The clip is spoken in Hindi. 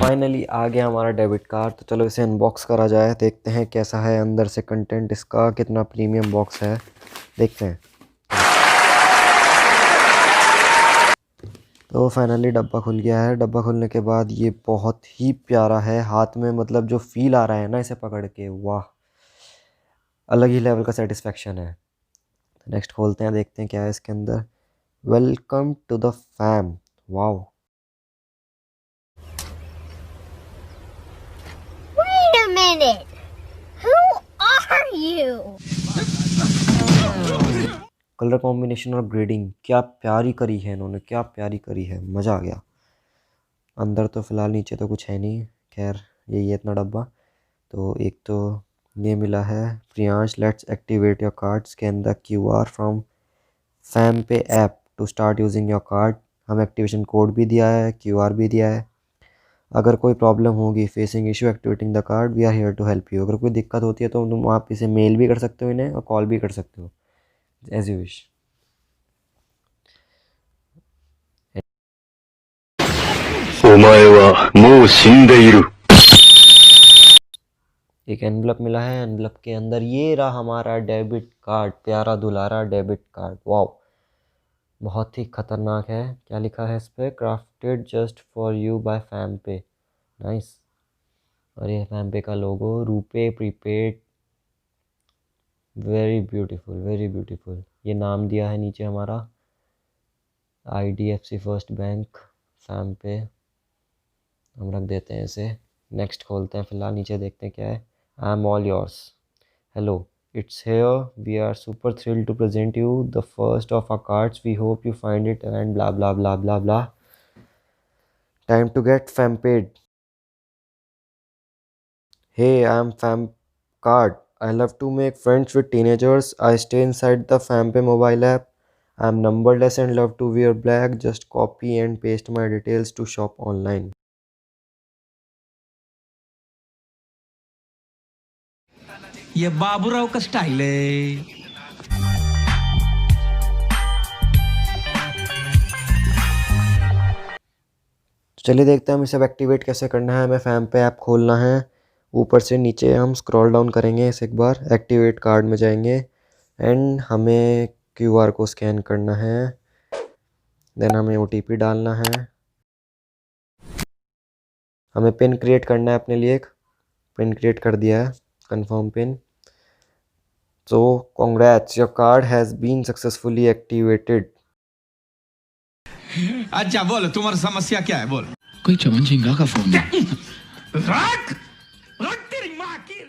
फाइनली आ गया हमारा डेबिट कार्ड। तो चलो इसे अनबॉक्स करा जाए, देखते हैं कैसा है अंदर से कंटेंट इसका, कितना प्रीमियम बॉक्स है, देखते हैं। तो फाइनली डब्बा खुल गया है। डब्बा खुलने के बाद ये बहुत ही प्यारा है, हाथ में मतलब जो फील आ रहा है ना इसे पकड़ के, वाह, अलग ही लेवल का सेटिस्फेक्शन है। नेक्स्ट खोलते हैं, देखते हैं क्या है इसके अंदर। Welcome to the fam, wow. Wait a minute. Who are you? Colour combination और ग्रेडिंग क्या प्यारी करी है इन्होंने, क्या प्यारी करी है, मज़ा आ गया। अंदर तो फ़िलहाल नीचे तो कुछ है नहीं, खैर यही है इतना डब्बा। तो एक तो ये मिला है, Priyansh let's activate your cards के अंदर QR from FamPay app to start using your card. हमें एक्टिवेशन कोड भी दिया है, QR भी दिया है। अगर कोई प्रॉब्लम होगी facing issue activating the card, we are here to help you. अगर कोई दिक्कत होती है तो तुम आप इसे मेल भी कर सकते हो इन्हें, और कॉल भी कर सकते हो, एज यू विश। お前はもう死んでいる。 एक एनवलप मिला है, एनवलप के अंदर ये रहा हमारा डेबिट कार्ड, प्यारा दुलारा डेबिट कार्ड, वाओ, बहुत ही खतरनाक है। क्या लिखा है इस पर, crafted just for you by FamPay, nice. और ये फैम पे का logo, RuPay prepaid, very beautiful very beautiful. ये नाम दिया है नीचे हमारा, IDFC फर्स्ट बैंक फैम पे, हम रख देते हैं इसे। नेक्स्ट खोलते हैं, फिलहाल नीचे देखते हैं क्या है। I am all yours, hello, it's here, we are super thrilled to present you the first of our cards, we hope you find it and blah blah blah blah blah, time to get fam paid. Hey, I am fam card, I love to make friends with teenagers, I stay inside the FamPay mobile app, I am numberless and love to wear black, just copy and paste my details to shop online. ये बाबूराव का स्टाइल है। चलिए देखते हैं हम इसे एक्टिवेट कैसे करना है। हमें फैम पे ऐप खोलना है, ऊपर से नीचे हम स्क्रॉल डाउन करेंगे इस एक बार, एक्टिवेट कार्ड में जाएंगे एंड हमें QR को स्कैन करना है, देन हमें OTP डालना है, हमें पिन क्रिएट करना है अपने लिए, एक पिन क्रिएट कर दिया है, confirm pin. So congrats, your card has been successfully activated. अच्छा बोल, तुम्हारी समस्या क्या है, बोल। कोई चमन झिंगा का फोन है। रख रख तेरी माँ की